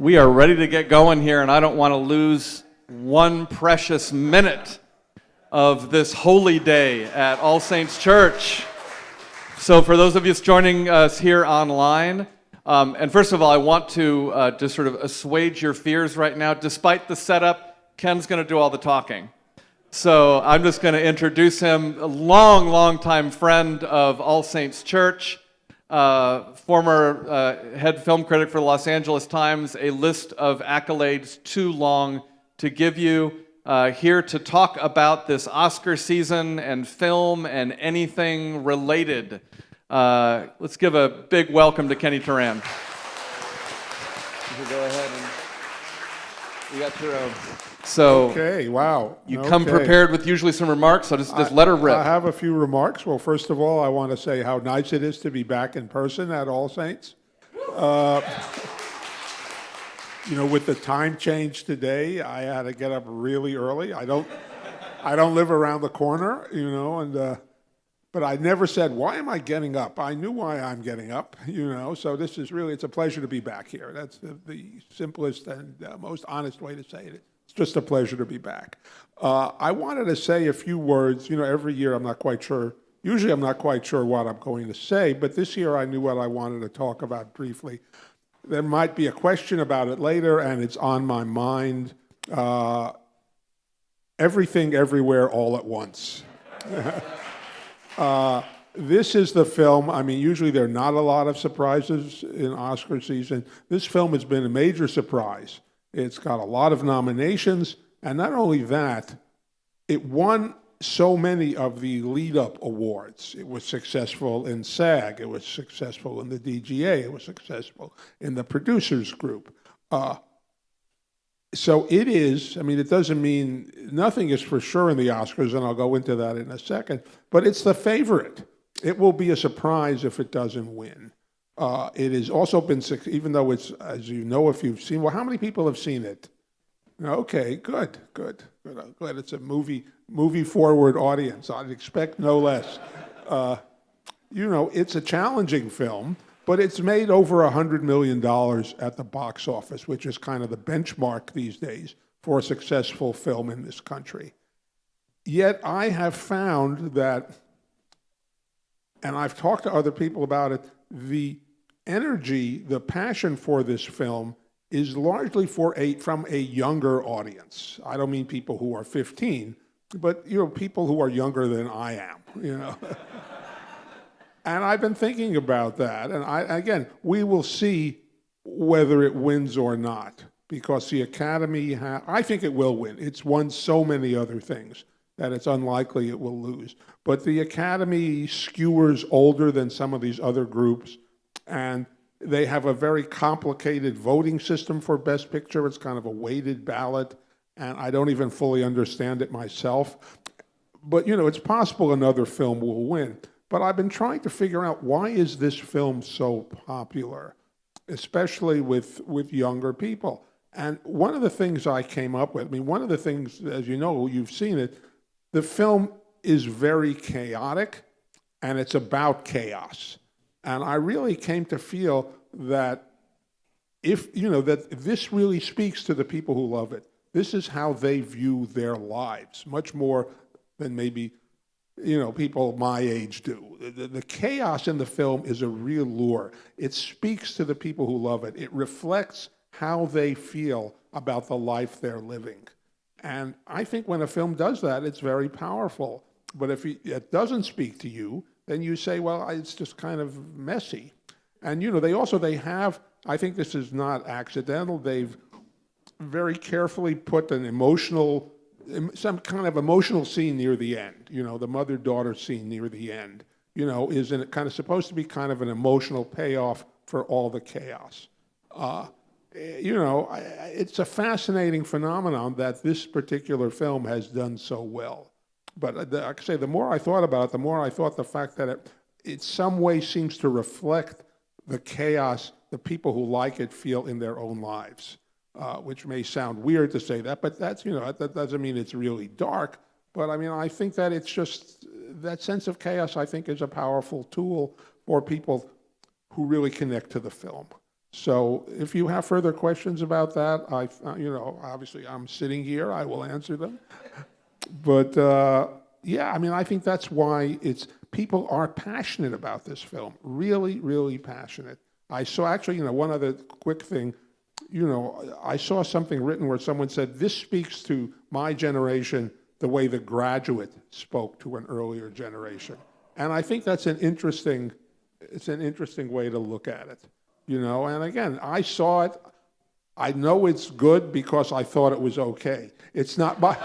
We are ready to get going here, and I don't want to lose one precious minute of this holy day at All Saints Church. So for those of you joining us here online, and first of all, I want to just sort of assuage your fears right now. Despite the setup, Ken's going to do all the talking. So I'm just going to introduce him, a long time friend of All Saints Church, former head film critic for the Los Angeles Times, a list of accolades too long to give you, here to talk about this Oscar season and film and anything related. Let's give a big welcome to Kenny Turan. You can go ahead and you got your own. So okay, wow. You come prepared with usually some remarks, so just let her rip. I have a few remarks. Well, first of all, I want to say how nice it is to be back in person at All Saints. With the time change today, I had to get up really early. I don't live around the corner, but I never said, why am I getting up? I knew why I'm getting up, so this is really, it's a pleasure to be back here. That's the simplest and most honest way to say it. It's just a pleasure to be back. I wanted to say a few words. Every year I'm not quite sure. Usually I'm not quite sure what I'm going to say, but this year I knew what I wanted to talk about briefly. There might be a question about it later, and it's on my mind. Everything, Everywhere, All at Once. This is the film. Usually there are not a lot of surprises in Oscar season. This film has been a major surprise. It's got a lot of nominations, and not only that, it won so many of the lead-up awards. It was successful in SAG, it was successful in the DGA, it was successful in the producers group. So it is, it doesn't mean, nothing is for sure in the Oscars, and I'll go into that in a second, but it's the favorite. It will be a surprise if it doesn't win. It has also been, even though it's, as you know, if you've seen, well, how many people have seen it? Okay, good. I'm glad it's a movie-forward audience. I'd expect no less. It's a challenging film, but it's made over $100 million at the box office, which is kind of the benchmark these days for a successful film in this country. Yet I have found that, and I've talked to other people about it, the energy, the passion for this film is largely from a younger audience. I don't mean people who are 15, but people who are younger than I am. And I've been thinking about that, and again, we will see whether it wins or not, because the Academy, I think it will win. It's won so many other things that it's unlikely it will lose. But the Academy skewers older than some of these other groups, and they have a very complicated voting system for Best Picture. It's kind of a weighted ballot, and I don't even fully understand it myself. But, it's possible another film will win. But I've been trying to figure out, why is this film so popular, especially with younger people? And one of the things I came up with, one of the things, as you know, you've seen it, the film is very chaotic, and it's about chaos. And I really came to feel that that this really speaks to the people who love it. This is how they view their lives, much more than maybe people my age do. The chaos in the film is a real lure. It speaks to the people who love it. It reflects how they feel about the life they're living. And I think when a film does that, it's very powerful. But if it doesn't speak to you, then you say, well, it's just kind of messy. And they have, I think this is not accidental, they've very carefully put some kind of emotional scene near the end. The mother-daughter scene near the end, is kind of supposed to be kind of an emotional payoff for all the chaos. It's a fascinating phenomenon that this particular film has done so well. But like I say, the more I thought about it, the more I thought the fact that it in some way seems to reflect the chaos the people who like it feel in their own lives, which may sound weird to say that, but that's, that doesn't mean it's really dark. But I think that it's just, that sense of chaos, I think, is a powerful tool for people who really connect to the film. So if you have further questions about that, obviously I'm sitting here, I will answer them. But yeah, I mean, I think that's why people are passionate about this film, really, really passionate. I saw actually, one other quick thing, I saw something written where someone said, this speaks to my generation the way The Graduate spoke to an earlier generation. And I think it's an interesting way to look at it, and again, I saw it, I know it's good because I thought it was okay. It's not my,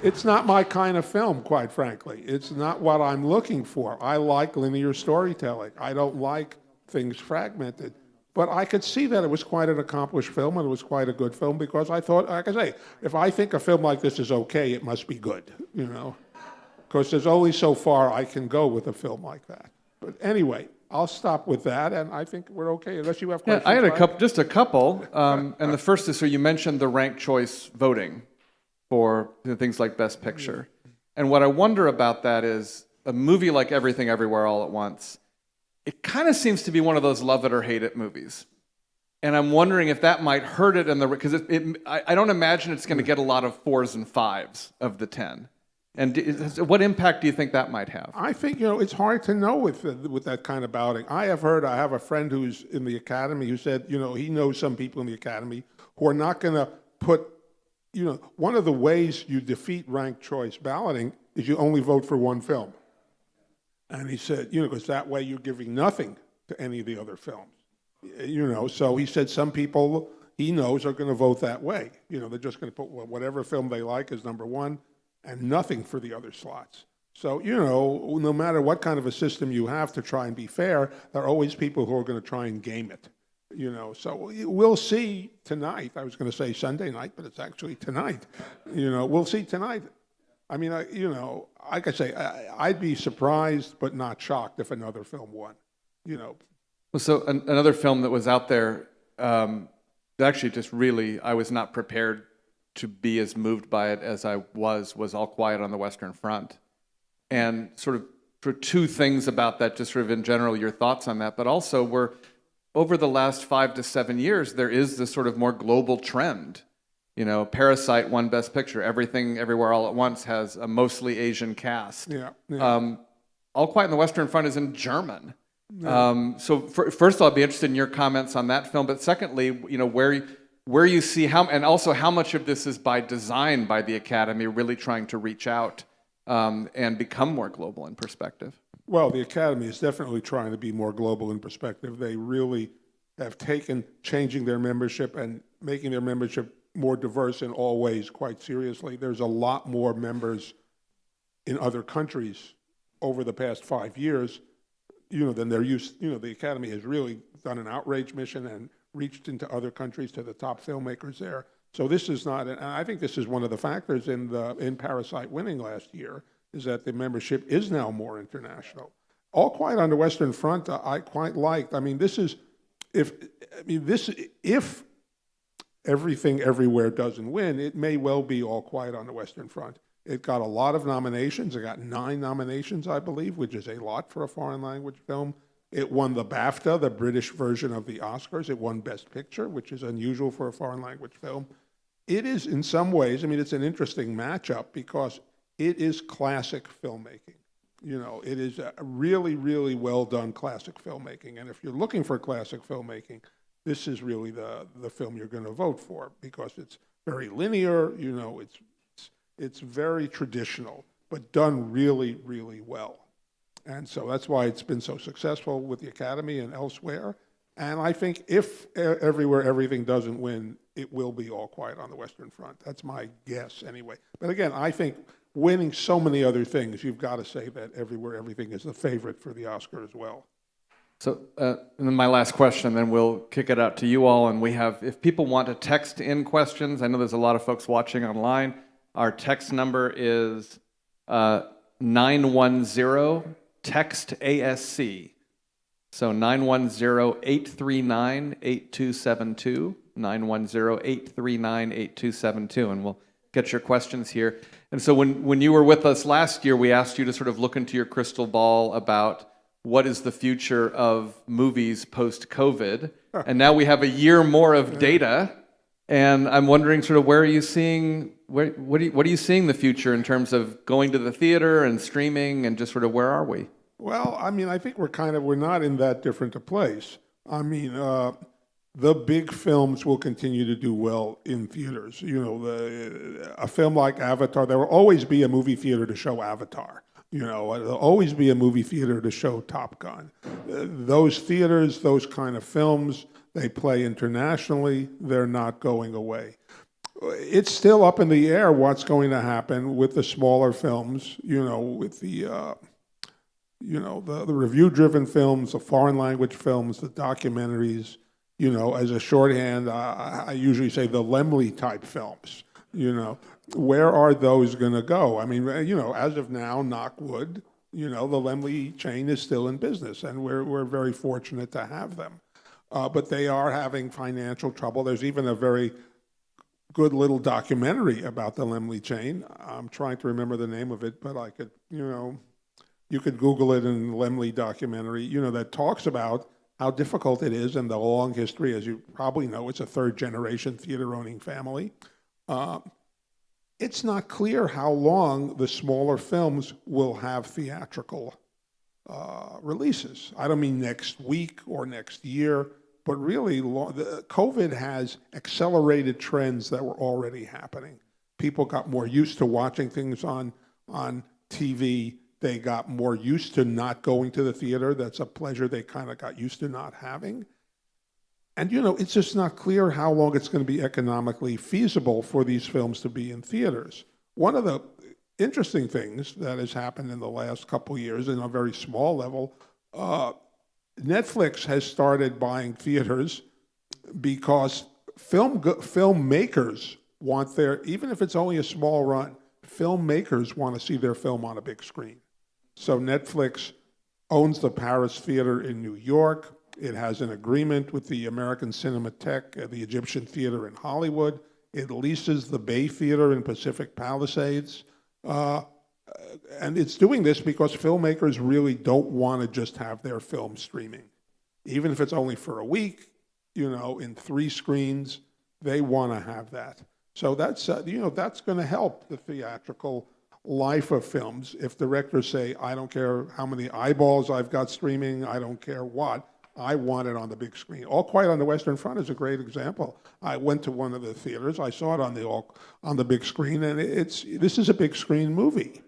it's not my kind of film, quite frankly. It's not what I'm looking for. I like linear storytelling. I don't like things fragmented. But I could see that it was quite an accomplished film, and it was quite a good film, because I thought, like I say, if I think a film like this is okay, it must be good, Because there's only so far I can go with a film like that. But anyway, I'll stop with that, and I think we're okay, unless you have questions. Yeah, I had just a couple. And the first is, so you mentioned the ranked choice voting for things like Best Picture. And what I wonder about that is, a movie like Everything Everywhere All at Once, it kind of seems to be one of those love it or hate it movies. And I'm wondering if that might hurt it, because I don't imagine it's going to get a lot of 4s and 5s of the 10. And what impact do you think that might have? I think, it's hard to know with that kind of balloting. I have a friend who's in the Academy who said, he knows some people in the Academy who are not going to put, one of the ways you defeat ranked choice balloting is you only vote for one film. And he said, because that way you're giving nothing to any of the other films. So he said some people he knows are going to vote that way. They're just going to put whatever film they like as number one and nothing for the other slots. So, no matter what kind of a system you have to try and be fair, there are always people who are going to try and game it. So we'll see tonight. I was going to say Sunday night, but it's actually tonight. We'll see tonight. I mean, like I say, I'd be surprised but not shocked if another film won. Well, so another film that was out there, actually just really, I was not prepared to be as moved by it as I was All Quiet on the Western Front. And sort of for two things about that, just sort of in general, your thoughts on that, but also over the last 5 to 7 years, there is this sort of more global trend. Parasite won Best Picture. Everything Everywhere All at Once has a mostly Asian cast. Yeah. All Quiet on the Western Front is in German. Yeah. First of all, I'd be interested in your comments on that film. But secondly, where you see how much of this is by design by the Academy, really trying to reach out and become more global in perspective. Well, the Academy is definitely trying to be more global in perspective. They really have taken changing their membership and making their membership more diverse in all ways quite seriously. There's a lot more members in other countries over the past 5 years, than they're used. The Academy has really done an outreach mission and reached into other countries to the top filmmakers there. So this is not, and I think this is one of the factors in Parasite winning last year, is that the membership is now more international. All Quiet on the Western Front, I quite liked. I mean, if Everything Everywhere doesn't win, it may well be All Quiet on the Western Front. It got a lot of nominations. It got 9 nominations, I believe, which is a lot for a foreign language film. It won the BAFTA, the British version of the Oscars. It won Best Picture, which is unusual for a foreign language film. It is, in some ways, it's an interesting matchup because it is classic filmmaking. It is a really, really well done classic filmmaking. And if you're looking for classic filmmaking, this is really the film you're going to vote for, because it's very linear, it's very traditional, but done really, really well. And so that's why it's been so successful with the Academy and elsewhere. And I think if Everywhere Everything doesn't win, it will be All Quiet on the Western Front. That's my guess anyway. But again, I think winning so many other things, you've got to say that Everywhere Everything is the favorite for the Oscar as well. So, and then my last question, then we'll kick it out to you all. And we have, if people want to text in questions, I know there's a lot of folks watching online. Our text number is 910-TEXT-ASC. So 910-839-8272, 910-839-8272, and we'll get your questions here. And so when you were with us last year, we asked you to sort of look into your crystal ball about what is the future of movies post-COVID? And now we have a year more of data, and I'm wondering sort of where are you seeing, what are you seeing the future in terms of going to the theater and streaming, and just sort of where are we? Well, I mean, I think we're not in that different a place. I mean, the big films will continue to do well in theaters. You know, a film like Avatar, there will always be a movie theater to show Avatar. You know, there'll always be a movie theater to show Top Gun. Those theaters, those kind of films, they play internationally. They're not going away. It's still up in the air what's going to happen with the smaller films, you know, with the review-driven films, the foreign language films, the documentaries. You know, as a shorthand, I usually say the Lemley-type films. You know, where are those going to go? I mean, you know, as of now, knock wood, you know, the Lemley chain is still in business, and we're very fortunate to have them. But they are having financial trouble. There's even a very good little documentary about the Lemley chain. I'm trying to remember the name of it, but I could, you know, you could Google it in Lemley documentary, you know, that talks about how difficult it is and the long history. As you probably know, it's a third-generation theater-owning family. It's not clear how long the smaller films will have theatrical releases. I don't mean next week or next year, but really, COVID has accelerated trends that were already happening. People got more used to watching things on TV. They got more used to not going to the theater. That's a pleasure they kind of got used to not having. And, you know, it's just not clear how long it's going to be economically feasible for these films to be in theaters. One of the interesting things that has happened in the last couple of years, in a very small level, Netflix has started buying theaters because filmmakers want even if it's only a small run, filmmakers want to see their film on a big screen. So Netflix owns the Paris Theater in New York. It has an agreement with the American Cinematheque, the Egyptian Theater in Hollywood. It leases the Bay Theater in Pacific Palisades. And it's doing this because filmmakers really don't want to just have their film streaming. Even if it's only for a week, you know, in 3 screens, they want to have that. So that's, you know, that's going to help the theatrical life of films. If directors say, I don't care how many eyeballs I've got streaming, I don't care what, I want it on the big screen. All Quiet on the Western Front is a great example. I went to one of the theaters, I saw it on the big screen, and this is a big screen movie,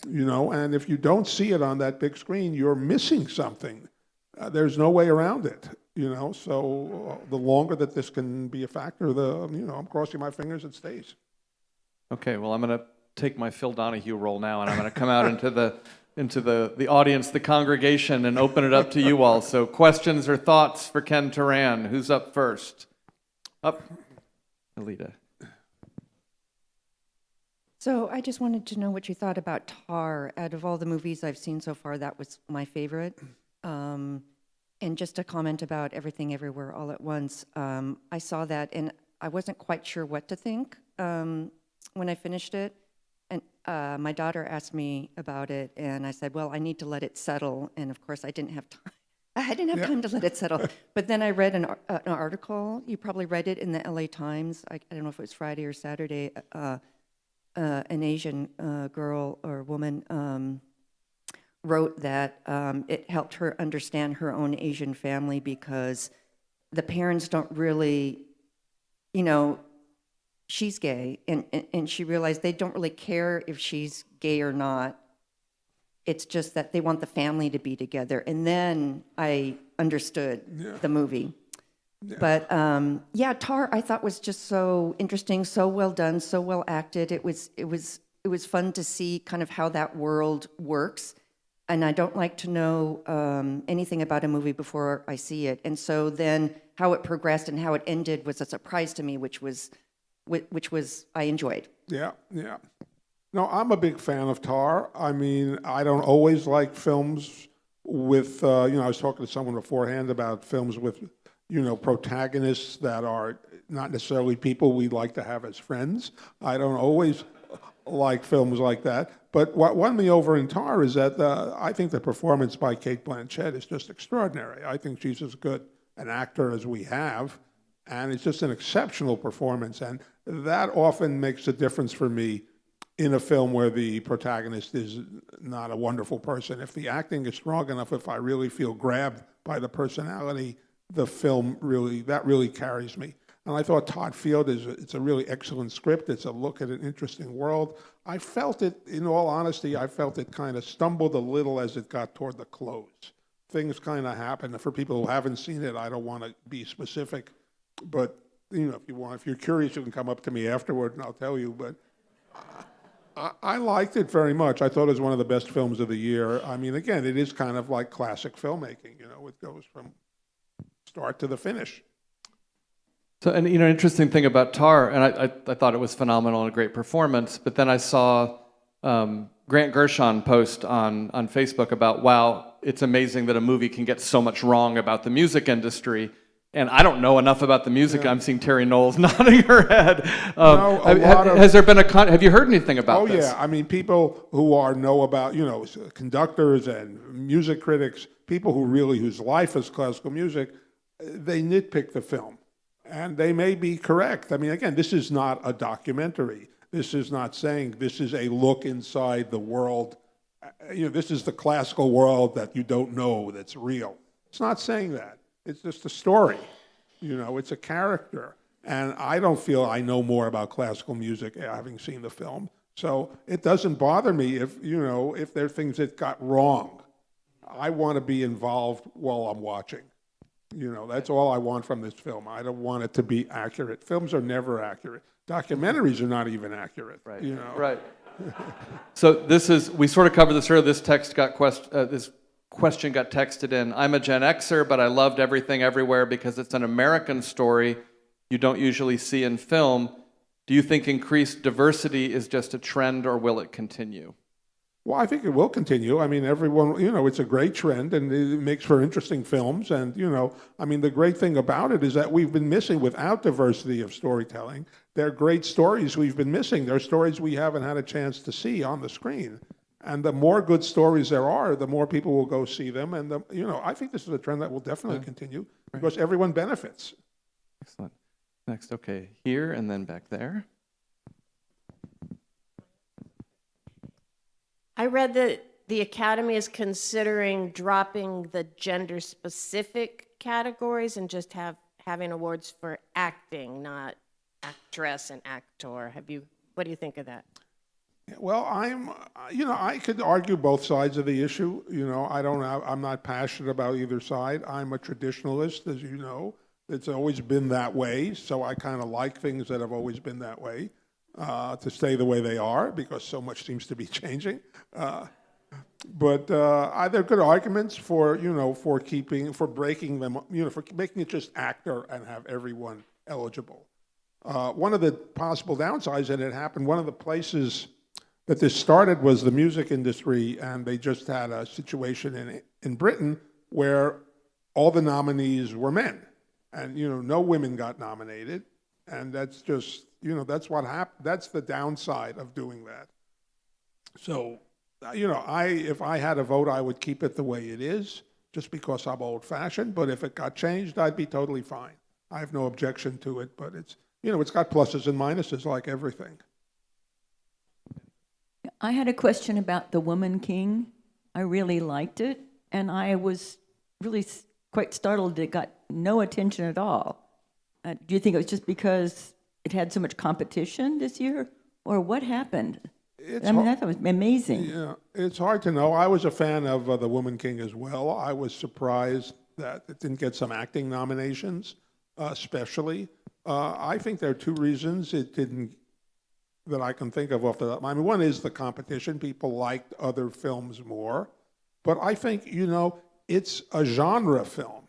you know, and if you don't see it on that big screen, you're missing something. There's no way around it, you know, so the longer that this can be a factor, you know, I'm crossing my fingers it stays. Okay, well, I'm going to take my Phil Donahue role now, and I'm going to come out into the audience, the congregation, and open it up to you all. So questions or thoughts for Ken Turan? Who's up first? Up, Alita. So I just wanted to know what you thought about Tar. Out of all the movies I've seen so far, that was my favorite. And just a comment about Everything Everywhere All at Once. I saw that, and I wasn't quite sure what to think when I finished it. And my daughter asked me about it, and I said, well, I need to let it settle. And of course, I didn't have time. I didn't have time to let it settle. But then I read an article. You probably read it in the LA Times. I don't know if it was Friday or Saturday. An Asian girl or woman wrote that it helped her understand her own Asian family because the parents don't really, you know, she's gay, and she realized they don't really care if she's gay or not. It's just that they want the family to be together. And then I understood the movie. Yeah. But yeah, Tar I thought was just so interesting, so well done, so well acted. It was fun to see kind of how that world works. And I don't like to know anything about a movie before I see it. And so then how it progressed and how it ended was a surprise to me, which was I enjoyed. Yeah. No, I'm a big fan of Tar. I mean, I don't always like films with, I was talking to someone beforehand about films with, protagonists that are not necessarily people we'd like to have as friends. I don't always like films like that. But what won me over in Tar is that I think the performance by Cate Blanchett is just extraordinary. I think she's as good an actor as we have, and it's just an exceptional performance. And that often makes a difference for me in a film where the protagonist is not a wonderful person. If the acting is strong enough, if I really feel grabbed by the personality, the film really carries me. And I thought Todd Field it's a really excellent script. It's a look at an interesting world. I felt it, in all honesty, I felt it kind of stumbled a little as it got toward the close. Things kind of happened. For people who haven't seen it, I don't want to be specific, but if you're curious, you can come up to me afterward and I'll tell you. But I liked it very much. I thought it was one of the best films of the year. I mean, again, it is kind of like classic filmmaking. It goes from start to the finish. So, and interesting thing about Tar, and I thought it was phenomenal and a great performance, but then I saw Grant Gershon post on Facebook about, wow, it's amazing that a movie can get so much wrong about the music industry. And I don't know enough about the music. Yeah. I'm seeing Terry Knowles nodding her head. Has there been have you heard anything about this? Oh yeah, I mean, people who know about, conductors and music critics, people whose life is classical music, they nitpick the film. And they may be correct. I mean, again, this is not a documentary. This is not saying this is a look inside the world. This is the classical world that you don't know that's real. It's not saying that. It's just a story. It's a character. And I don't feel I know more about classical music having seen the film. So it doesn't bother me if there are things that got wrong. I want to be involved while I'm watching. That's all I want from this film. I don't want it to be accurate. Films are never accurate. Documentaries are not even accurate. Right. Right. So we sort of covered this earlier. This text this question got texted in. I'm a Gen Xer, but I loved Everything Everywhere because it's an American story you don't usually see in film. Do you think increased diversity is just a trend, or will it continue? Well, I think it will continue. I mean, everyone, it's a great trend, and it makes for interesting films. And, the great thing about it is that we've been missing, without diversity of storytelling, there are great stories we've been missing. There are stories we haven't had a chance to see on the screen. And the more good stories there are, the more people will go see them. And, I think this is a trend that will definitely continue because everyone benefits. Excellent. Next, okay, here and then back there. I read that the Academy is considering dropping the gender-specific categories and just having awards for acting, not actress and actor. What do you think of that? Well, I could argue both sides of the issue. I'm not passionate about either side. I'm a traditionalist, as you know. It's always been that way, so I kind of like things that have always been that way. To stay the way they are, because so much seems to be changing. But there are good arguments for breaking them, for making it just actor and have everyone eligible. One of the possible downsides, and it happened, one of the places that this started was the music industry, and they just had a situation in Britain where all the nominees were men, and no women got nominated, and that's just. That's what happened. That's the downside of doing that. So, if I had a vote, I would keep it the way it is, just because I'm old-fashioned. But if it got changed, I'd be totally fine. I have no objection to it. But it's got pluses and minuses, like everything. I had a question about The Woman King. I really liked it, and I was really quite startled it got no attention at all. Do you think it was just because it had so much competition this year, or what happened? I thought it was amazing. Yeah, it's hard to know. I was a fan of The Woman King as well. I was surprised that it didn't get some acting nominations, especially. I think there are two reasons it didn't, that I can think of off the top. I mean, one is the competition. People liked other films more. But I think, it's a genre film.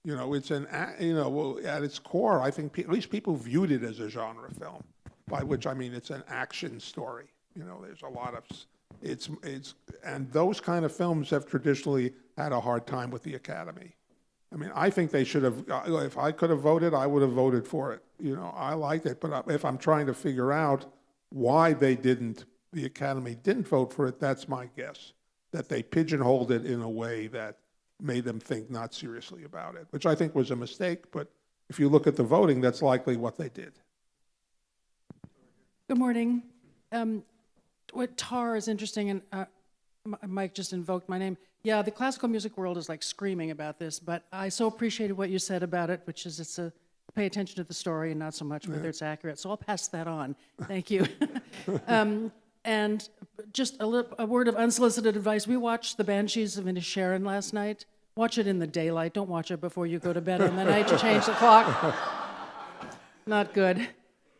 It's at its core, I think at least people viewed it as a genre film, by which I mean it's an action story. There's a lot of, and those kind of films have traditionally had a hard time with the Academy. I mean, I think they should have, if I could have voted, I would have voted for it. I liked it, but if I'm trying to figure out why they didn't the Academy didn't vote for it, that's my guess, that they pigeonholed it in a way that made them think not seriously about it, which I think was a mistake, but if you look at the voting, that's likely what they did. Good morning. What Tar is interesting, and Mike just invoked my name. Yeah, the classical music world is like screaming about this, but I so appreciated what you said about it, which is it's a pay attention to the story and not so much whether it's accurate. So I'll pass that on. Thank you. And just a word of unsolicited advice. We watched The Banshees of Inisherin last night. Watch it in the daylight. Don't watch it before you go to bed on the night you change the clock. Not good.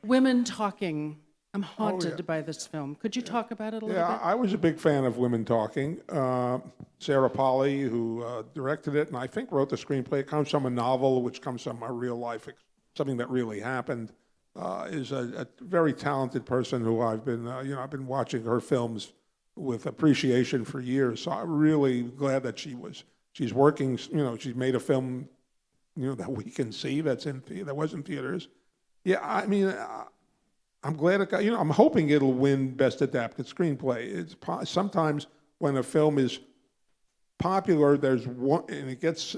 Women talking. I'm haunted by this film. Could you talk about it a little bit? Yeah, I was a big fan of Women Talking. Sarah Polley, who directed it, and I think wrote the screenplay. It comes from a novel, which comes from a real life, something that really happened. Is a very talented person who I've been been watching her films with appreciation for years. So I'm really glad that she's working. She's made a film, that we can see that was in theaters. Yeah, I mean. I'm glad it got, I'm hoping it'll win Best Adapted Screenplay. It's sometimes when a film is popular, there's one, and it gets,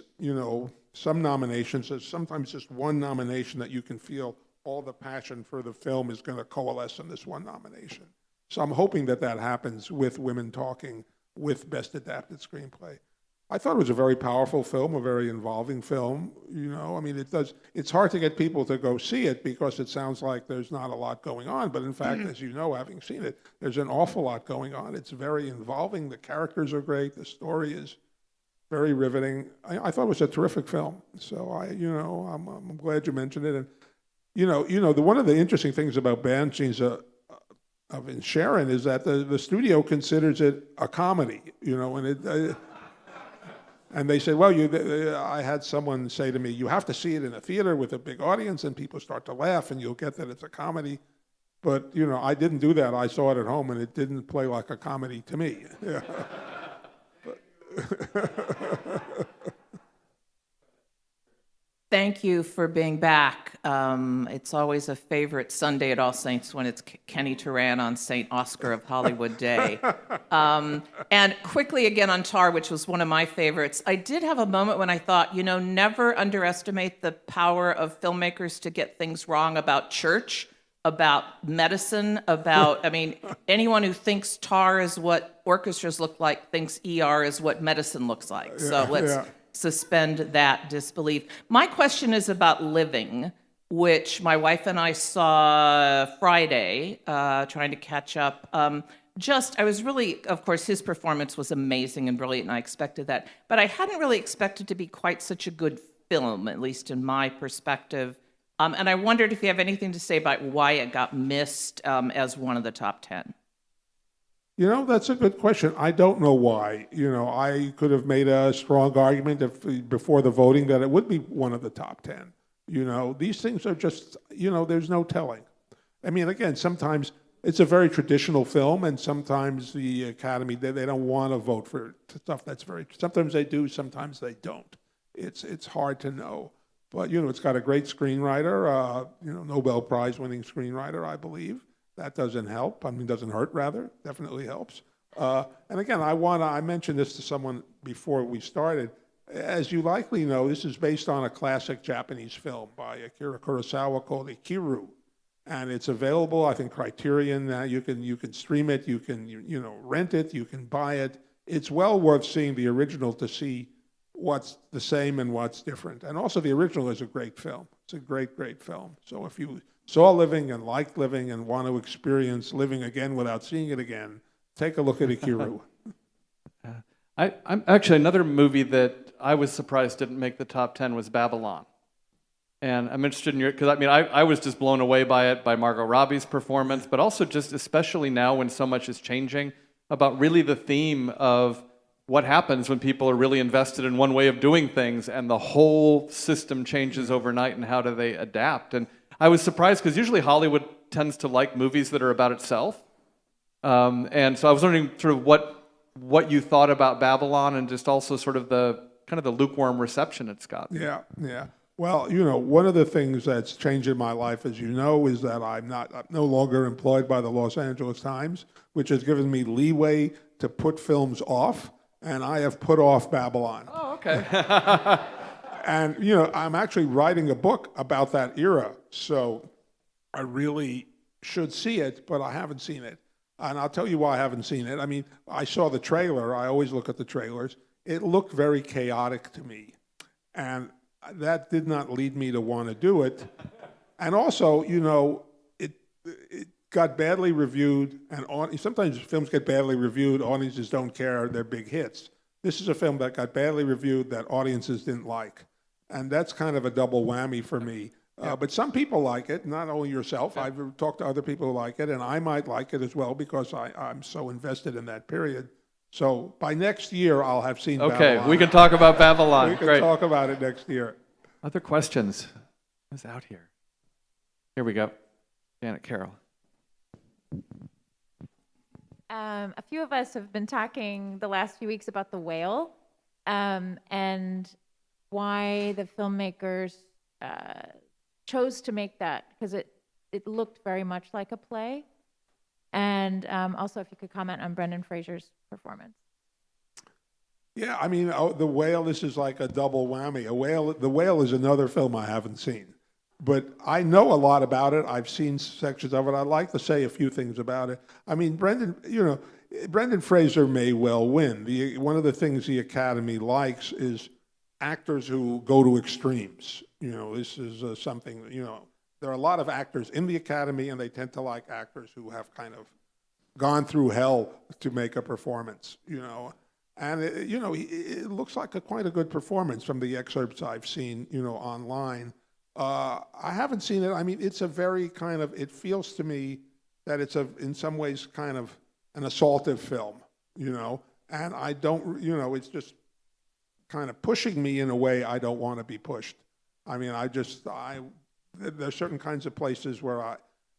some nominations. There's sometimes just one nomination that you can feel all the passion for the film is going to coalesce in this one nomination. So I'm hoping that happens with Women Talking with Best Adapted Screenplay. I thought it was a very powerful film, a very involving film. It's hard to get people to go see it because it sounds like there's not a lot going on. But in fact, as you know, having seen it, there's an awful lot going on. It's very involving. The characters are great. The story is very riveting. I thought it was a terrific film. So I'm glad you mentioned it. And one of the interesting things about Banshees of Inisherin is that the studio considers it a comedy. And they said, well, I had someone say to me, you have to see it in a theater with a big audience and people start to laugh and you'll get that it's a comedy. But, I didn't do that. I saw it at home and it didn't play like a comedy to me. Yeah. Thank you for being back. It's always a favorite Sunday at All Saints when it's Kenny Turan on St. Oscar of Hollywood Day. And quickly again on Tar, which was one of my favorites, I did have a moment when I thought, never underestimate the power of filmmakers to get things wrong about church, about medicine, anyone who thinks Tar is what orchestras look like thinks ER is what medicine looks like. So let's suspend that disbelief. My question is about Living, which my wife and I saw Friday, trying to catch up. I was really, of course, his performance was amazing and brilliant, and I expected that. But I hadn't really expected to be quite such a good film, at least in my perspective. And I wondered if you have anything to say about why it got missed as one of the top 10. That's a good question. I don't know why. I could have made a strong argument before the voting that it would be one of the top 10. These things are just, there's no telling. Again, sometimes it's a very traditional film, and sometimes the Academy, they don't want to vote for stuff that's sometimes they do, sometimes they don't. It's hard to know. But, it's got a great screenwriter, Nobel Prize winning screenwriter, I believe. That doesn't help. Doesn't hurt, rather. Definitely helps. And again, I mentioned this to someone before we started. As you likely know, this is based on a classic Japanese film by Akira Kurosawa called Ikiru. And it's available, I think, Criterion. You can stream it, you can rent it, you can buy it. It's well worth seeing the original to see what's the same and what's different. And also the original is a great film. It's a great, great film. So if you saw Living and liked Living and want to experience living again without seeing it again, take a look at Ikiru. I'm actually, another movie that I was surprised didn't make the top 10 was Babylon. And I'm interested in because I was just blown away by it, by Margot Robbie's performance, but also just especially now when so much is changing, about really the theme of what happens when people are really invested in one way of doing things and the whole system changes overnight, and how do they adapt. And I was surprised because usually Hollywood tends to like movies that are about itself. And so I was wondering sort of what you thought about Babylon, and just also sort of the kind of the lukewarm reception it's got. Yeah. Well, one of the things that's changed in my life, as you know, is that I'm no longer employed by the Los Angeles Times, which has given me leeway to put films off, and I have put off Babylon. Oh, okay. And, I'm actually writing a book about that era, so I really should see it, but I haven't seen it. And I'll tell you why I haven't seen it. I mean, I saw the trailer. I always look at the trailers. It looked very chaotic to me. And that did not lead me to want to do it. And also, it got badly reviewed, and sometimes films get badly reviewed, audiences don't care, they're big hits. This is a film that got badly reviewed that audiences didn't like. And that's kind of a double whammy for me. But some people like it, not only yourself. Yeah. I've talked to other people who like it, and I might like it as well because I'm so invested in that period. So by next year, I'll have seen Babylon. Okay, we can talk about Babylon. We can Great. talk about it next year. Other questions? Who's out here? Here we go. Janet Carroll. A few of us have been talking the last few weeks about The Whale and why the filmmakers chose to make that, because it looked very much like a play. And also, if you could comment on Brendan Fraser's performance. Yeah, I mean, The Whale, this is like a double whammy. The Whale is another film I haven't seen. But I know a lot about it. I've seen sections of it. I'd like to say a few things about it. I mean, Brendan Fraser may well win. One of the things the Academy likes is actors who go to extremes. This is something, there are a lot of actors in the Academy, and they tend to like actors who have kind of gone through hell to make a performance, And, it looks like quite a good performance from the excerpts I've seen, online. I haven't seen it. I mean, it's a very it feels to me that it's in some ways kind of an assaultive film, and I don't, it's just kind of pushing me in a way I don't want to be pushed. I mean, there's certain kinds of places where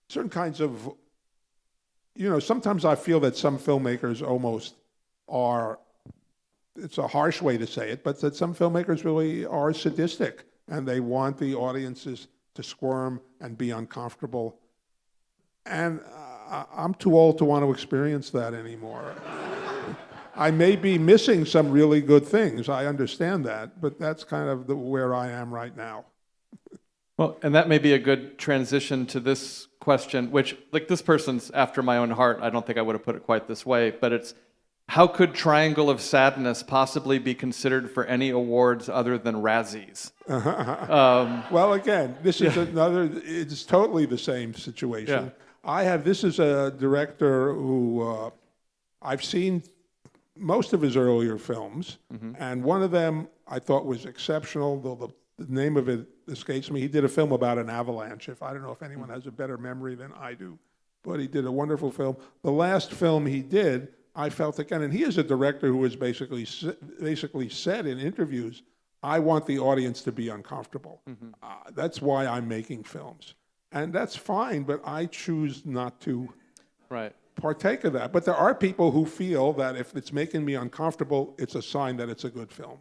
sometimes I feel that some filmmakers almost are, it's a harsh way to say it, but that some filmmakers really are sadistic, and they want the audiences to squirm and be uncomfortable. And I'm too old to want to experience that anymore. I may be missing some really good things, I understand that, but that's kind of where I am right now. Well, and that may be a good transition to this question, which, this person's after my own heart. I don't think I would have put it quite this way, but it's, how could Triangle of Sadness possibly be considered for any awards other than Razzies? Well, again, this is it's totally the same situation. Yeah. This is a director who I've seen most of his earlier films, and one of them I thought was exceptional, though the name of it escapes me. He did a film about an avalanche. I don't know if anyone has a better memory than I do, but he did a wonderful film. The last film he did, I felt again, and he is a director who has basically said in interviews, I want the audience to be uncomfortable. That's why I'm making films. And that's fine, but I choose not to partake of that. But there are people who feel that if it's making me uncomfortable, it's a sign that it's a good film.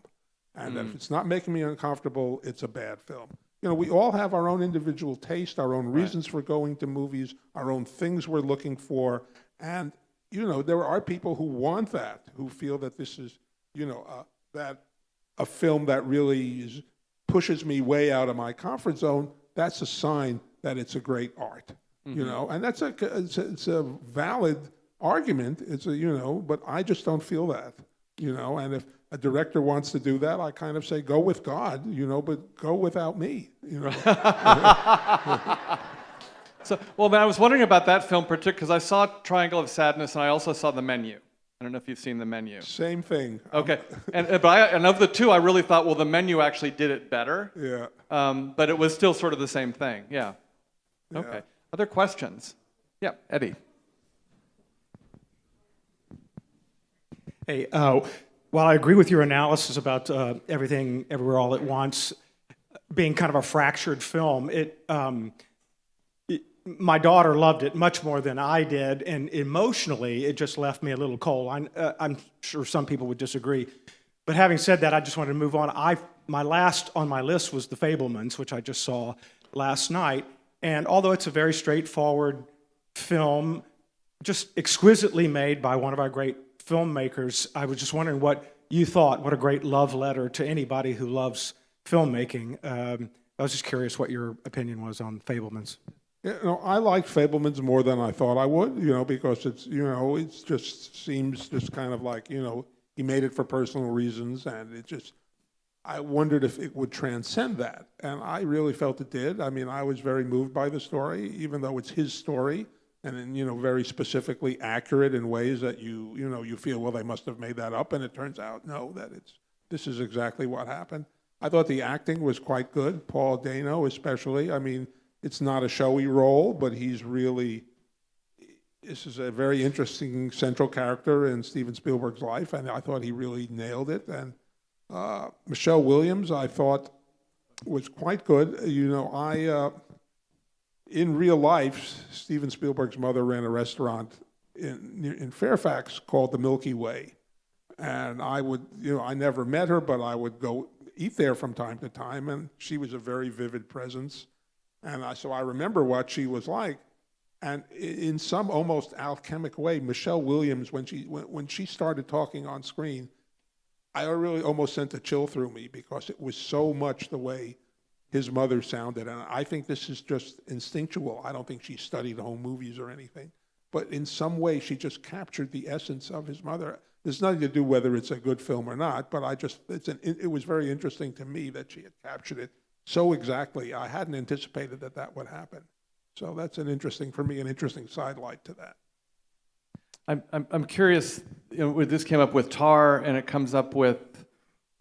And if it's not making me uncomfortable, it's a bad film. We all have our own individual taste, our own reasons for going to movies, our own things we're looking for. And, there are people who want that, who feel that this is, that a film that really pushes me way out of my comfort zone. That's a sign that it's a great art, and that's it's a valid argument. But I just don't feel that, and if a director wants to do that, I kind of say, go with God, but go without me, So, well, I was wondering about that film particularly because I saw Triangle of Sadness and I also saw The Menu. I don't know if you've seen The Menu. Same thing. Okay, and of the two, I really thought, well, The Menu actually did it better. Yeah. But it was still sort of the same thing. Yeah. Okay. Other questions? Yeah, Eddie. Hey, while I agree with your analysis about Everything, Everywhere, All at Once being kind of a fractured film, my daughter loved it much more than I did, and emotionally, it just left me a little cold. I'm sure some people would disagree. But having said that, I just wanted to move on. I My last on my list was The Fabelmans, which I just saw last night. And although it's a very straightforward film, just exquisitely made by one of our great filmmakers, I was just wondering what you thought. What a great love letter to anybody who loves filmmaking. I was just curious what your opinion was on Fabelmans. I like Fabelmans more than I thought I would, because it just seems just kind of like, he made it for personal reasons, and I wondered if it would transcend that, and I really felt it did. I mean, I was very moved by the story, even though it's his story, and very specifically accurate in ways that you feel, well, they must have made that up, and it turns out, no, this is exactly what happened. I thought the acting was quite good, Paul Dano especially. I mean, it's not a showy role, but this is a very interesting central character in Steven Spielberg's life, and I thought he really nailed it. And Michelle Williams, I thought, was quite good. In real life, Steven Spielberg's mother ran a restaurant in Fairfax called the Milky Way. And I never met her, but I would go eat there from time to time, and she was a very vivid presence. And so I remember what she was like. And in some almost alchemic way, Michelle Williams, when she started talking on screen, I really almost sent a chill through me because it was so much the way his mother sounded. And I think this is just instinctual. I don't think she studied home movies or anything. But in some way, she just captured the essence of his mother. There's nothing to do whether it's a good film or not, but it was very interesting to me that she had captured it so exactly. I hadn't anticipated that would happen. So that's an interesting sidelight to that. I'm curious, this came up with Tar, and it comes up with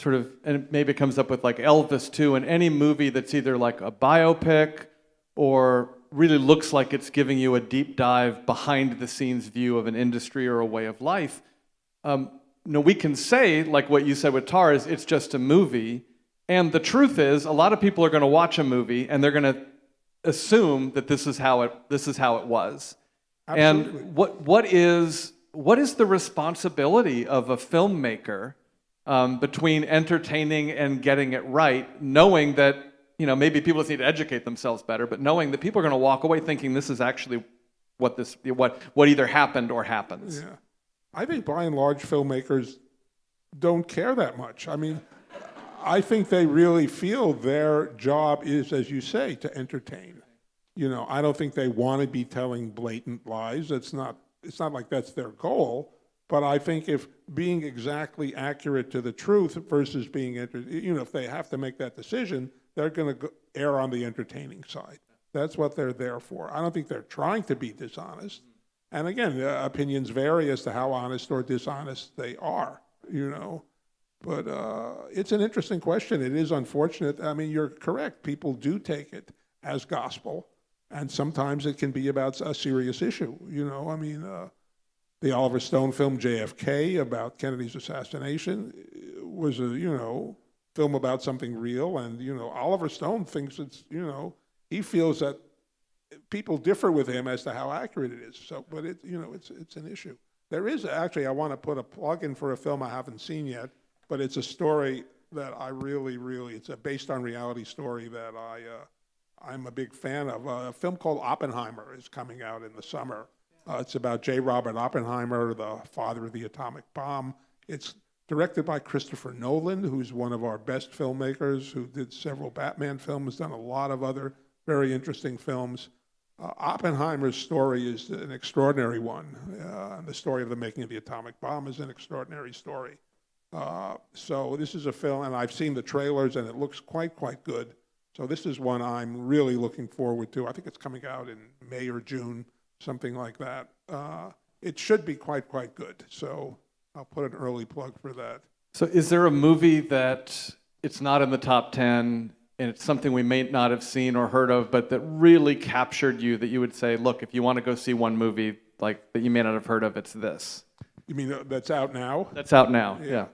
and maybe it comes up with like Elvis too, and any movie that's either like a biopic or really looks like it's giving you a deep dive behind the scenes view of an industry or a way of life. We can say, like what you said with Tar, is it's just a movie, and the truth is a lot of people are going to watch a movie and they're going to assume that this is how it was. Absolutely. And what is the responsibility of a filmmaker between entertaining and getting it right, knowing that maybe people just need to educate themselves better, but knowing that people are going to walk away thinking this is actually what either happened or happens. Yeah, I think by and large filmmakers don't care that much. I mean, I think they really feel their job is, as you say, to entertain. I don't think they want to be telling blatant lies. It's not like that's their goal. But I think if being exactly accurate to the truth versus being, if they have to make that decision, they're going to err on the entertaining side. That's what they're there for. I don't think they're trying to be dishonest. And again, opinions vary as to how honest or dishonest they are, But it's an interesting question. It is unfortunate. I mean, you're correct. People do take it as gospel. And sometimes it can be about a serious issue. The Oliver Stone film JFK about Kennedy's assassination was a, film about something real. And, Oliver Stone thinks it's, he feels that people differ with him as to how accurate it is. So, but it's an issue. There is actually, I want to put a plug in for a film I haven't seen yet, but it's a story that I really, it's a based on reality story that I'm a big fan of. A film called Oppenheimer is coming out in the summer. It's about J. Robert Oppenheimer, the father of the atomic bomb. It's directed by Christopher Nolan, who's one of our best filmmakers, who did several Batman films, done a lot of other very interesting films. Oppenheimer's story is an extraordinary one. The story of the making of the atomic bomb is an extraordinary story. So this is a film, and I've seen the trailers, and it looks quite good. So this is one I'm really looking forward to. I think it's coming out in May or June, something like that. It should be quite good. So I'll put an early plug for that. So is there a movie that it's not in the top 10 and it's something we may not have seen or heard of, but that really captured you, that you would say, look, if you want to go see one movie like that you may not have heard of, it's this? You mean that's out now? That's out now, yeah.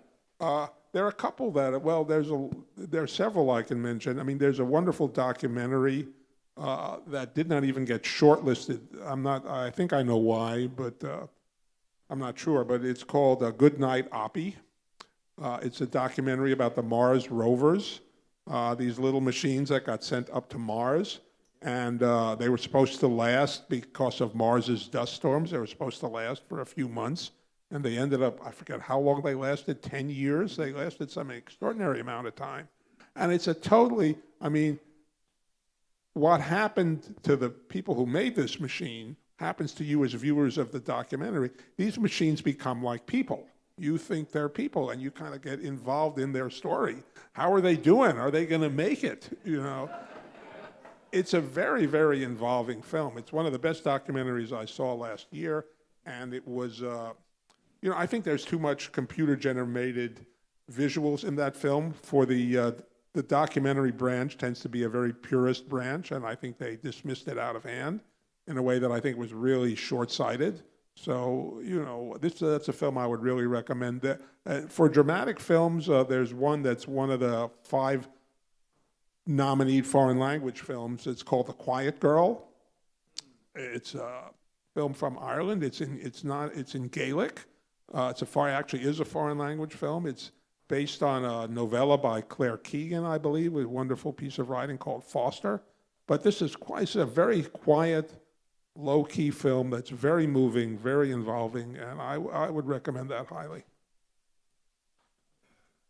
There are a couple there's several I can mention. I mean, there's a wonderful documentary that did not even get shortlisted. I think I know why, but I'm not sure. But it's called Good Night, Oppie. It's a documentary about the Mars rovers, these little machines that got sent up to Mars. And they were supposed to last because of Mars's dust storms. They were supposed to last for a few months. And they ended up, I forget how long they lasted, 10 years? They lasted some extraordinary amount of time. And it's a totally, I mean, what happened to the people who made this machine happens to you as viewers of the documentary. These machines become like people. You think they're people, and you kind of get involved in their story. How are they doing? Are they going to make it? You know, it's a very, very involving film. It's one of the best documentaries I saw last year, and it was, you know, I think there's too much computer-generated visuals in that film. For the documentary branch tends to be a very purist branch, and I think they dismissed it out of hand in a way that I think was really short-sighted. So, you know, that's a film I would really recommend. For dramatic films, there's one that's one of the 5 nominated foreign language films. It's called The Quiet Girl. It's a film from Ireland. It's in Gaelic. Actually is a foreign language film. It's based on a novella by Claire Keegan, I believe, a wonderful piece of writing called Foster. But it's a very quiet, low-key film that's very moving, very involving, and I would recommend that highly.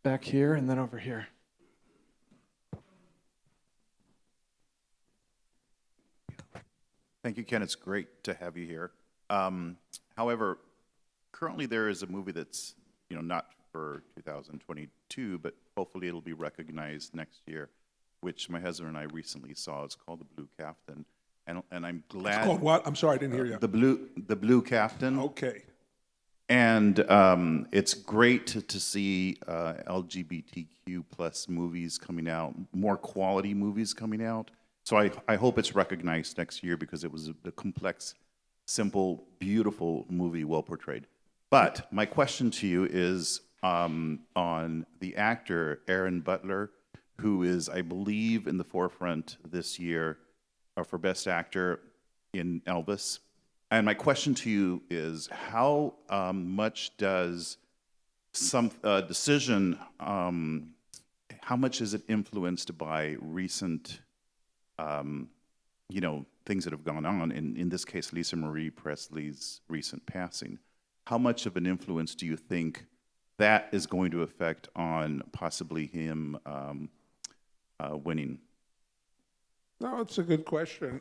Back here and then over here. Thank you, Ken. It's great to have you here. However, currently there is a movie that's, you know, not for 2022, but hopefully it'll be recognized next year, which my husband and I recently saw. It's called The Blue Captain. And I'm glad. It's called what? I'm sorry, I didn't hear you. The Blue Captain. Okay. And it's great to see LGBTQ plus movies coming out, more quality movies coming out. So I hope it's recognized next year because it was a complex, simple, beautiful movie, well portrayed. But my question to you is on the actor Aaron Butler, who is, I believe, in the forefront this year for Best Actor in Elvis. And my question to you is, how much does some decision, how much is it influenced by recent, you know, things that have gone on? In this case, Lisa Marie Presley's recent passing. How much of an influence do you think that is going to affect on possibly him winning? No, it's a good question.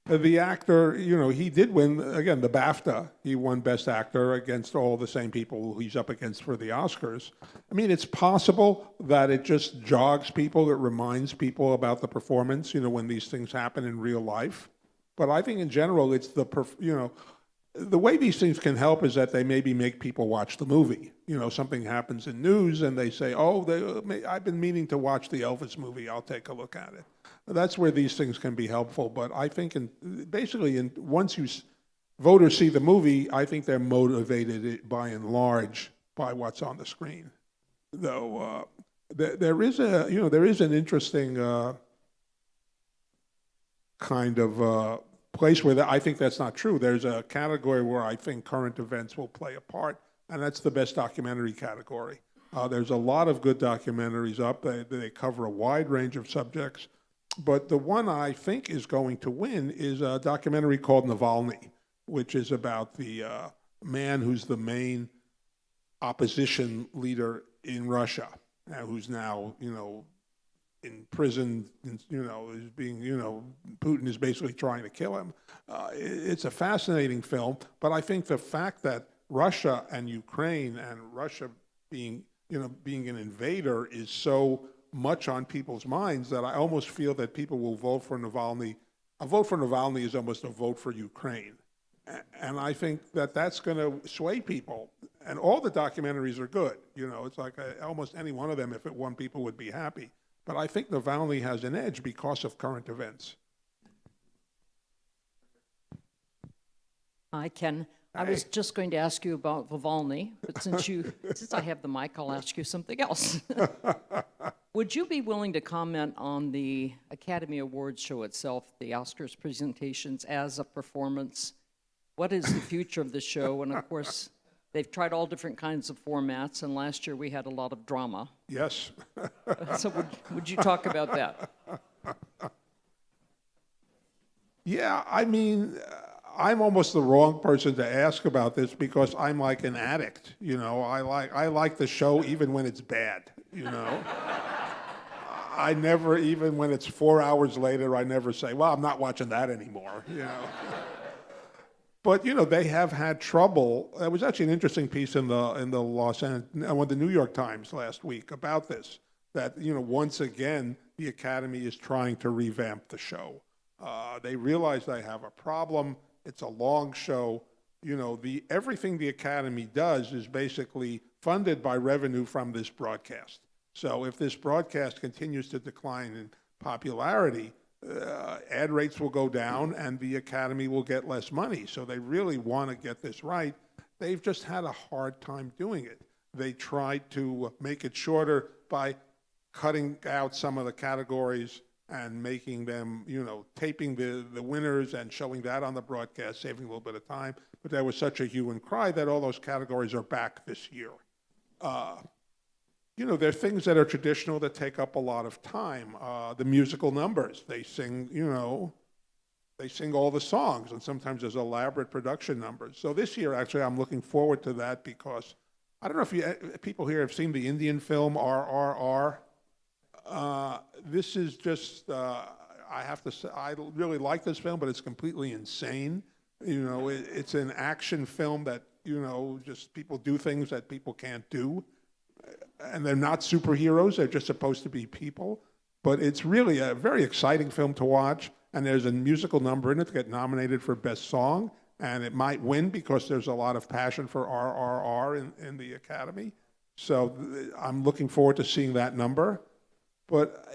The actor, you know, he did win, again, the BAFTA. He won Best Actor against all the same people he's up against for the Oscars. I mean, it's possible that it just jogs people, it reminds people about the performance, you know, when these things happen in real life. But I think in general, it's you know, the way these things can help is that they maybe make people watch the movie. You know, something happens in news and they say, oh, I've been meaning to watch the Elvis movie, I'll take a look at it. That's where these things can be helpful. But I think once voters see the movie, I think they're motivated by and large by what's on the screen. Though there is an interesting kind of place where I think that's not true. There's a category where I think current events will play a part, and that's the best documentary category. There's a lot of good documentaries up. They cover a wide range of subjects. But the one I think is going to win is a documentary called Navalny, which is about the man who's the main opposition leader in Russia, who's now, you know, in prison, you know, is being, you know, Putin is basically trying to kill him. It's a fascinating film, but I think the fact that Russia and Ukraine and Russia being an invader is so much on people's minds that I almost feel that people will vote for Navalny. A vote for Navalny is almost a vote for Ukraine. And I think that that's going to sway people. And all the documentaries are good. You know, it's like almost any one of them, if it won, people would be happy. But I think Navalny has an edge because of current events. Hi, Ken. I was just going to ask you about Navalny, but since I have the mic, I'll ask you something else. Would you be willing to comment on the Academy Awards show itself, the Oscars presentations, as a performance? What is the future of the show? And of course, They've tried all different kinds of formats, and last year we had a lot of drama. Yes. So would you talk about that? Yeah, I mean, I'm almost the wrong person to ask about this because I'm like an addict. I like the show even when it's bad. I never, even when it's 4 hours later, I never say, well, I'm not watching that anymore. But they have had trouble. There was actually an interesting piece in the the New York Times last week about this. That once again the Academy is trying to revamp the show. They realize they have a problem. It's a long show. Everything the Academy does is basically funded by revenue from this broadcast. So if this broadcast continues to decline in popularity, ad rates will go down and the Academy will get less money. So they really want to get this right. They've just had a hard time doing it. They tried to make it shorter by cutting out some of the categories and making them, taping the winners and showing that on the broadcast, saving a little bit of time. But there was such a hue and cry that all those categories are back this year. There are things that are traditional that take up a lot of time. The musical numbers, they sing all the songs, and sometimes there's elaborate production numbers. So this year, actually, I'm looking forward to that because I don't know if people here have seen the Indian film RRR. This is just, I have to say, I really like this film, but it's completely insane. It's an action film that, just people do things that people can't do. And they're not superheroes, they're just supposed to be people. But it's really a very exciting film to watch, and there's a musical number in it to get nominated for Best Song, and it might win because there's a lot of passion for RRR in the Academy. So I'm looking forward to seeing that number. But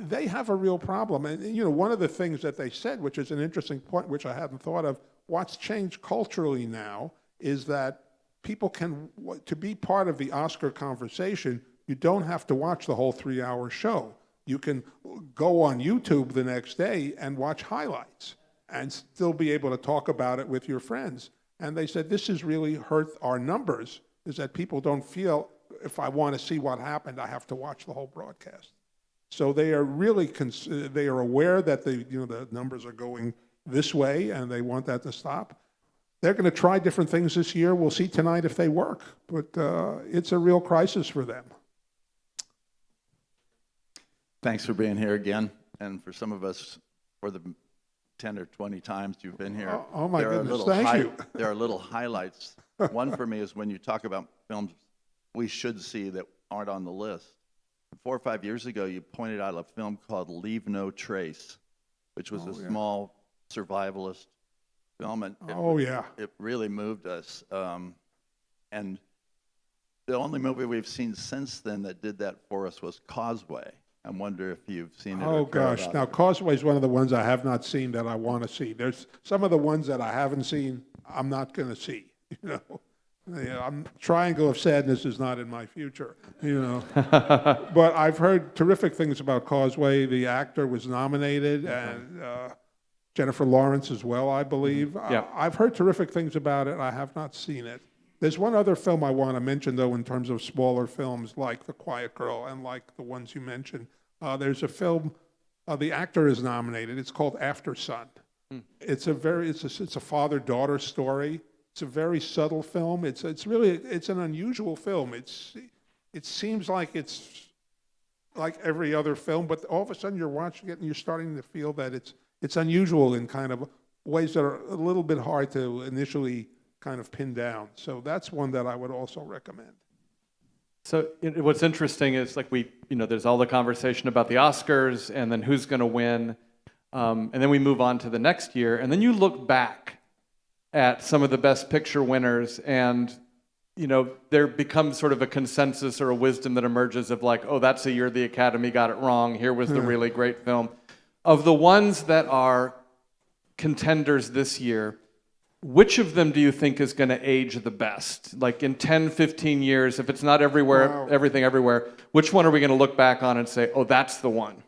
they have a real problem. And, one of the things that they said, which is an interesting point, which I hadn't thought of, what's changed culturally now is that people to be part of the Oscar conversation, you don't have to watch the whole 3-hour show. You can go on YouTube the next day and watch highlights and still be able to talk about it with your friends. And they said this has really hurt our numbers, is that people don't feel, if I want to see what happened, I have to watch the whole broadcast. So they are really, they are aware that the numbers are going this way and they want that to stop. They're going to try different things this year. We'll see tonight if they work, but it's a real crisis for them. Thanks for being here again, and for some of us, for the 10 or 20 times you've been here. Oh my goodness, thank you. There are little highlights. One for me is when you talk about films we should see that aren't on the list. 4 or 5 years ago, you pointed out a film called Leave No Trace, which was a small survivalist film, and it really moved us. And the only movie we've seen since then that did that for us was Causeway. I wonder if you've seen it. Oh gosh, now Causeway is one of the ones I have not seen that I want to see. There's some of the ones that I haven't seen I'm not going to see. Triangle of Sadness is not in my future. But I've heard terrific things about Causeway. The actor was nominated, and Jennifer Lawrence as well, I believe. I've heard terrific things about it. I have not seen it. There's one other film I want to mention, though, in terms of smaller films like The Quiet Girl and like the ones you mentioned. There's a film, the actor is nominated. It's called After Sun. It's a father-daughter story. It's a very subtle film. It's an unusual film. It seems like it's like every other film, but all of a sudden you're watching it and you're starting to feel that it's unusual in kind of ways that are a little bit hard to initially kind of pin down. So that's one that I would also recommend. So what's interesting is there's all the conversation about the Oscars and then who's going to win, and then we move on to the next year, and then you look back at some of the Best Picture winners, and there becomes sort of a consensus or a wisdom that emerges of that's a year the Academy got it wrong. Here was the really great film. Of the ones that are contenders this year, which of them do you think is going to age the best? Like in 10, 15 years, if it's not everywhere, everything everywhere, which one are we going to look back on and say, oh, that's the one?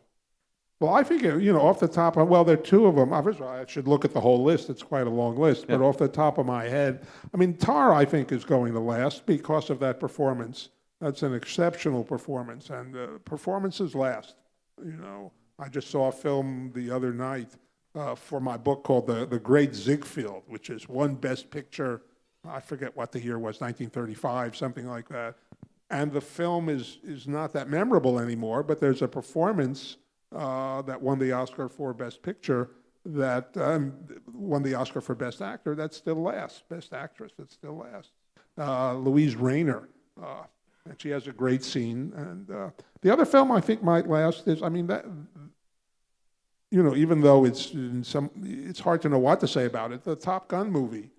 Well, I think, off the top of, well, there are two of them. First of all, I should look at the whole list. It's quite a long list. But off the top of my head, I mean, Tar, I think, is going to last because of that performance. That's an exceptional performance, and performances last. I just saw a film the other night for my book called The Great Ziegfeld, which is won Best Picture, I forget what the year was, 1935, something like that. And the film is not that memorable anymore, but there's a performance that won the Oscar for Best Picture, that won the Oscar for Best Actor, that still lasts, Best Actress, that still lasts. Louise Rayner, and she has a great scene. And the other film I think might last is, I mean, that, even though it's hard to know what to say about it, the Top Gun movie,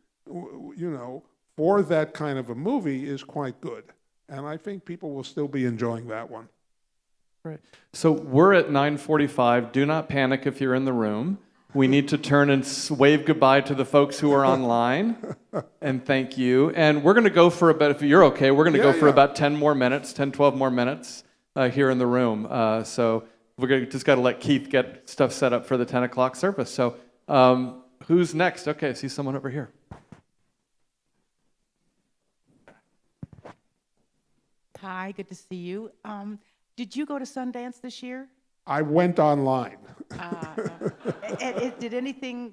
for that kind of a movie is quite good. And I think people will still be enjoying that one. Right. So we're at 9:45. Do not panic if you're in the room. We need to turn and wave goodbye to the folks who are online. And thank you. And we're going to go for about, if you're okay, we're going to go for about 10 more minutes, 10, 12 more minutes here in the room. So we're just got to let Keith get stuff set up for the 10 o'clock service. So who's next? Okay, I see someone over here. Hi, good to see you. Did you go to Sundance this year? I went online. Did anything